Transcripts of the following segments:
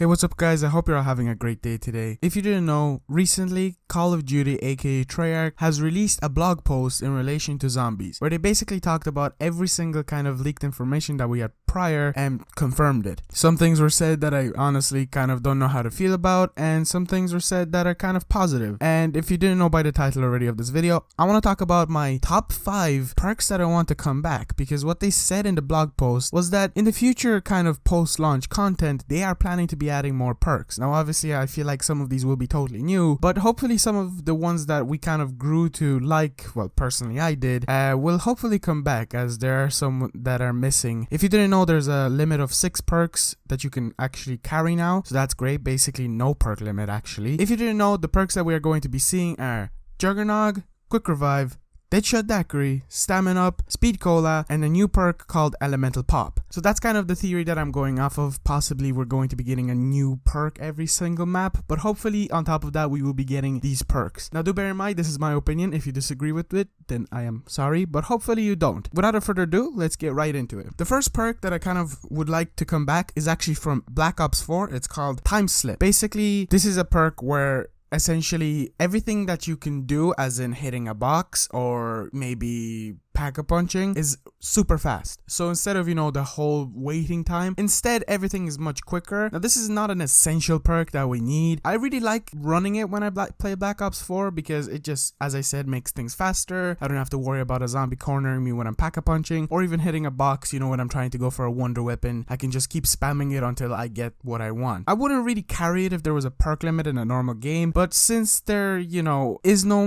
Hey, what's up guys? I hope you're all having a great day today. If you didn't know, recently Call of Duty aka Treyarch has released a blog post in relation to zombies where they basically talked about every single kind of leaked information that we had prior and confirmed it. Some things were said that I honestly kind of don't know how to feel about, and some things were said that are kind of positive. And if you didn't know by the title already of this video, I want to talk about my top 5 perks that I want to come back, because what they said in the blog post was that in the future kind of post-launch content, they are planning to be adding more perks. Now obviously I feel like some of these will be totally new, but hopefully some of the ones that we kind of grew to like, well personally I did, will hopefully come back, as there are some that are missing. If you didn't know, there's a limit of 6 perks that you can actually carry now, so that's great. Basically no perk limit actually. If you didn't know, the perks that we are going to be seeing are Juggernog, Quick Revive, Deadshot Daiquiri, Stamina Up, Speed Cola, and a new perk called Elemental Pop. So that's kind of the theory that I'm going off of. Possibly we're going to be getting a new perk every single map, but hopefully on top of that we will be getting these perks. Now do bear in mind, this is my opinion. If you disagree with it, then I am sorry, but hopefully you don't. Without further ado, let's get right into it. The first perk that I kind of would like to come back is actually from Black Ops 4. It's called Time Slip. Basically, this is a perk where essentially everything that you can do, as in hitting a box or maybe pack-a-punching, is super fast. So instead of, the whole waiting time, instead everything is much quicker. Now this is not an essential perk that we need. I really like running it when I play Black Ops 4 because it just, as I said, makes things faster. I don't have to worry about a zombie cornering me when I'm pack-a-punching or even hitting a box, when I'm trying to go for a wonder weapon. I can just keep spamming it until I get what I want. I wouldn't really carry it if there was a perk limit in a normal game, but since there, is no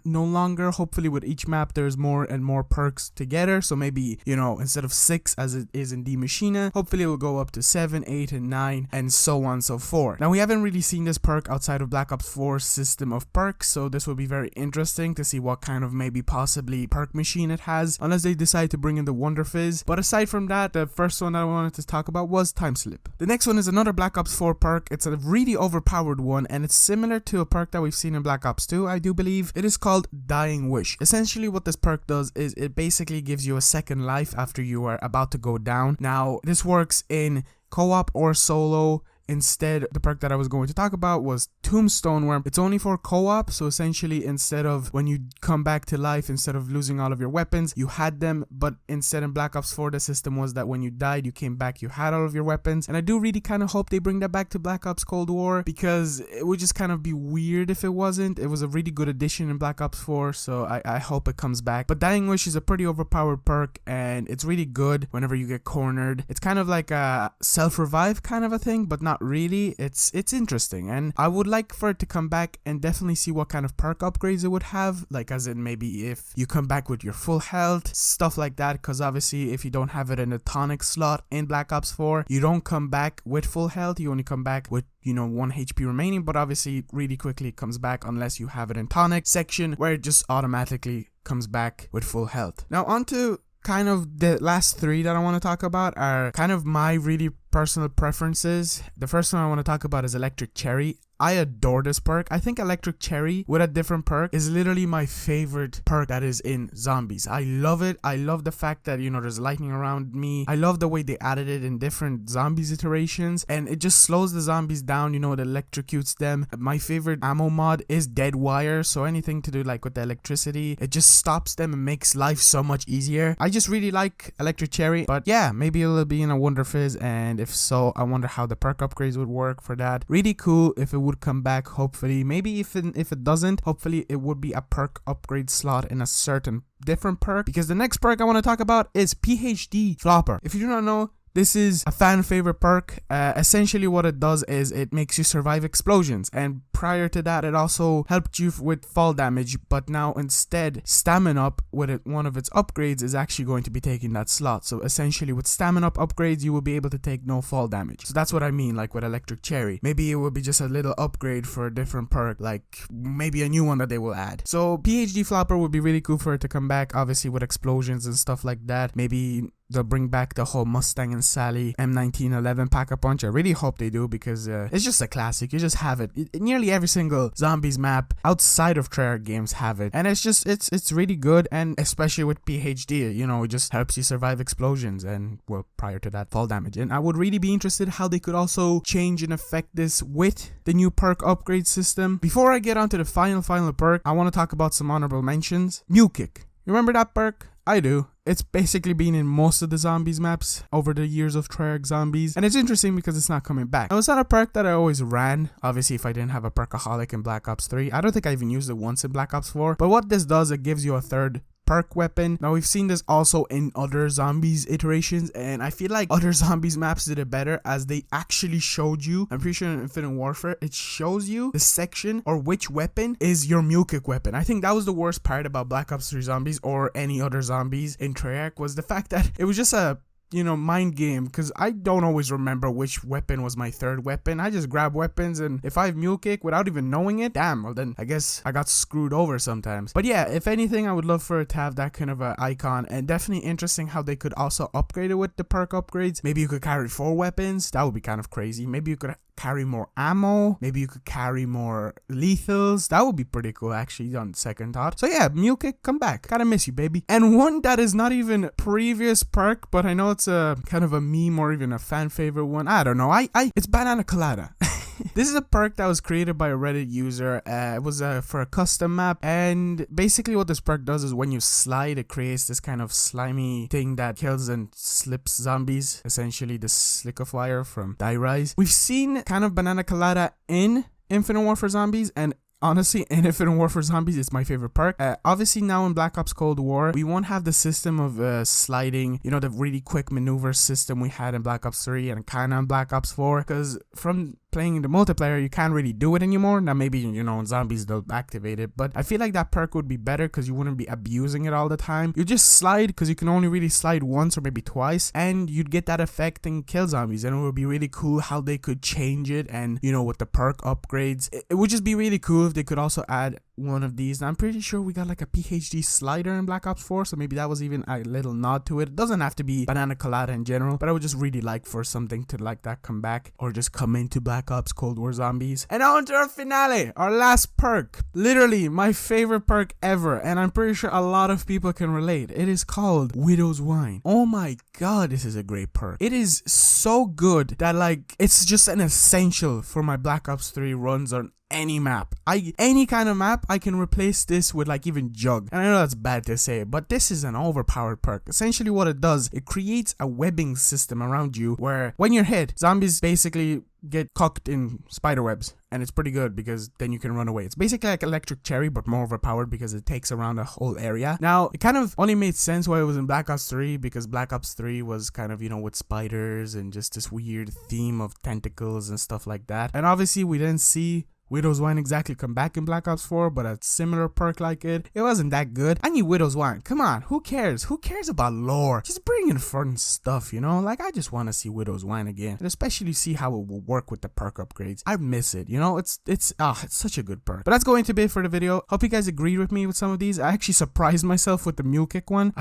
longer, hopefully with each map there's more and more perks together. So maybe, instead of 6 as it is in Die Maschine, hopefully it will go up to 7, 8, and 9, and so on and so forth. Now we haven't really seen this perk outside of Black Ops 4's system of perks, so this will be very interesting to see what kind of maybe possibly perk machine it has, unless they decide to bring in the Wonder Fizz. But aside from that, the first one that I wanted to talk about was Time Slip. The next one is another Black Ops 4 perk. It's a really overpowered one, and it's similar to a perk that we've seen in Black Ops 2, I do believe. It is called Dying Wish. Essentially what this perk does is it basically gives you a second life after you are about to go down. Now this works in co-op or solo. Instead, the perk that I was going to talk about was Tombstone, where it's only for co-op. So essentially, instead of when you come back to life, instead of losing all of your weapons, you had them. But instead in Black Ops 4, the system was that when you died, you came back, you had all of your weapons. And I do really kind of hope they bring that back to Black Ops Cold War, because it would just kind of be weird if it wasn't. It was a really good addition in Black Ops 4, so I hope it comes back. But Dying Wish is a pretty overpowered perk, and it's really good whenever you get cornered. It's kind of like a self-revive kind of a thing, but not really. It's interesting, and I would like for it to come back and definitely see what kind of perk upgrades it would have, like as in maybe if you come back with your full health, stuff like that, because obviously if you don't have it in a tonic slot in Black Ops 4, you don't come back with full health, you only come back with 1 HP remaining, but obviously really quickly it comes back unless you have it in tonic section, where it just automatically comes back with full health. Now onto kind of the last 3 that I want to talk about are kind of my really personal preferences. The first one I want to talk about is Electric Cherry. I adore this perk. I think Electric Cherry with a different perk is literally my favorite perk that is in zombies. I love it. I love the fact that, there's lightning around me. I love the way they added it in different zombies iterations, and it just slows the zombies down, it electrocutes them. My favorite ammo mod is Dead Wire, so anything to do like with the electricity, it just stops them and makes life so much easier. I just really like Electric Cherry, but yeah, maybe it'll be in a Wonder Fizz, and if so, I wonder how the perk upgrades would work for that. Really cool if it would come back, hopefully. Maybe if it doesn't, hopefully it would be a perk upgrade slot in a certain different perk, because the next perk I want to talk about is PhD Flopper. If you do not know, this is a fan favorite perk. Essentially what it does is it makes you survive explosions, and prior to that it also helped you with fall damage, but now instead Stamina Up with one of its upgrades is actually going to be taking that slot. So essentially with Stamina Up upgrades you will be able to take no fall damage. So that's what I mean, like with Electric Cherry. Maybe it will be just a little upgrade for a different perk, like maybe a new one that they will add. So PhD Flopper would be really cool for it to come back, obviously with explosions and stuff like that. Maybe they'll bring back the whole Mustang and Sally M1911 Pack-a-Punch. I really hope they do, because it's just a classic. You just have it. Nearly literally every single zombies map outside of Treyarch games have it, and it's really good, and especially with PhD, you know, it just helps you survive explosions and, well, prior to that, fall damage. And I would really be interested how they could also change and affect this with the new perk upgrade system. Before I get onto the final perk, I want to talk about some honorable mentions. Mule Kick. You remember that perk? I do. It's basically been in most of the zombies maps over the years of Treyarch zombies, and it's interesting because it's not coming back. Now, it's not a perk that I always ran, obviously, if I didn't have a perkaholic in Black Ops 3. I don't think I even used it once in Black Ops 4, but what this does, it gives you a third perk weapon. Now, we've seen this also in other zombies iterations, and I feel like other zombies maps did it better, as they actually showed you, I'm pretty sure in Infinite Warfare, it shows you the section or which weapon is your Mule Kick weapon. I think that was the worst part about Black Ops 3 zombies or any other zombies in Treyarch, was the fact that it was just a, you know, mind game, because I don't always remember which weapon was my third weapon. I just grab weapons, and if I have Mule Kick without even knowing it, damn, well then I guess I got screwed over sometimes. But yeah, if anything, I would love for it to have that kind of a icon, and definitely interesting how they could also upgrade it with the perk upgrades. Maybe you could carry 4 weapons. That would be kind of crazy. Maybe you could carry more ammo. Maybe you could carry more lethals. That would be pretty cool, actually, on second thought. So yeah, Mule Kick, come back. Gotta miss you, baby. And one that is not even previous perk, but I know it's a kind of a meme or even a fan favorite one. I don't know. It's Banana Colada. This is a perk that was created by a Reddit user. It was for a custom map, and basically what this perk does is when you slide, it creates this kind of slimy thing that kills and slips zombies, essentially the Slickifier from Die Rise. We've seen kind of Banana Colada in Infinite Warfare Zombies, and honestly, in Infinite Warfare Zombies, it's my favorite perk. Obviously, now in Black Ops Cold War, we won't have the system of sliding, you know, the really quick maneuver system we had in Black Ops 3 and kind of in Black Ops 4, because from playing in the multiplayer, you can't really do it anymore. Now, maybe, you know, in zombies, they'll activate it, but I feel like that perk would be better because you wouldn't be abusing it all the time. You just slide, because you can only really slide once or maybe twice, and you'd get that effect and kill zombies, and it would be really cool how they could change it, and, you know, with the perk upgrades, it would just be really cool if they could also add one of these. Now, I'm pretty sure we got like a PhD slider in Black Ops 4, so maybe that was even a little nod to it. It doesn't have to be Banana Colada in general, but I would just really like for something to like that come back, or just come into Black Ops Cold War Zombies. And on to our finale, our last perk. Literally my favorite perk ever, and I'm pretty sure a lot of people can relate. It is called Widow's Wine. Oh my god, this is a great perk. It is so good that, like, it's just an essential for my Black Ops 3 runs on any map. Any kind of map, I can replace this with, like, even Jug. And I know that's bad to say, but this is an overpowered perk. Essentially what it does, it creates a webbing system around you where when you're hit, zombies basically get cooked in spider webs, and it's pretty good because then you can run away. It's basically like Electric Cherry, but more overpowered because it takes around a whole area. Now, it kind of only made sense why it was in Black Ops 3, because Black Ops 3 was kind of, you know, with spiders and just this weird theme of tentacles and stuff like that. And obviously we didn't see Widow's Wine exactly come back in Black Ops 4, but a similar perk like it wasn't that good. I need Widow's Wine. Come on, who cares? Who cares about lore? Just bring in fun stuff, you know? Like, I just want to see Widow's Wine again, and especially see how it will work with the perk upgrades. I miss it, you know? It's such a good perk. But that's going to be it for the video. Hope you guys agreed with me with some of these. I actually surprised myself with the Mule Kick one.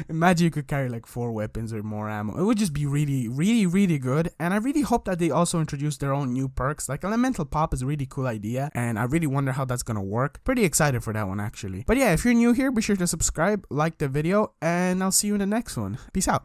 Imagine you could carry like 4 weapons or more ammo. It would just be really, really, really good. And I really hope that they also introduce their own new perks. Like Elemental Pop is a really cool idea, and I really wonder how that's gonna work. Pretty excited for that one, actually. But yeah, if you're new here, be sure to subscribe, like the video, and I'll see you in the next one. Peace out.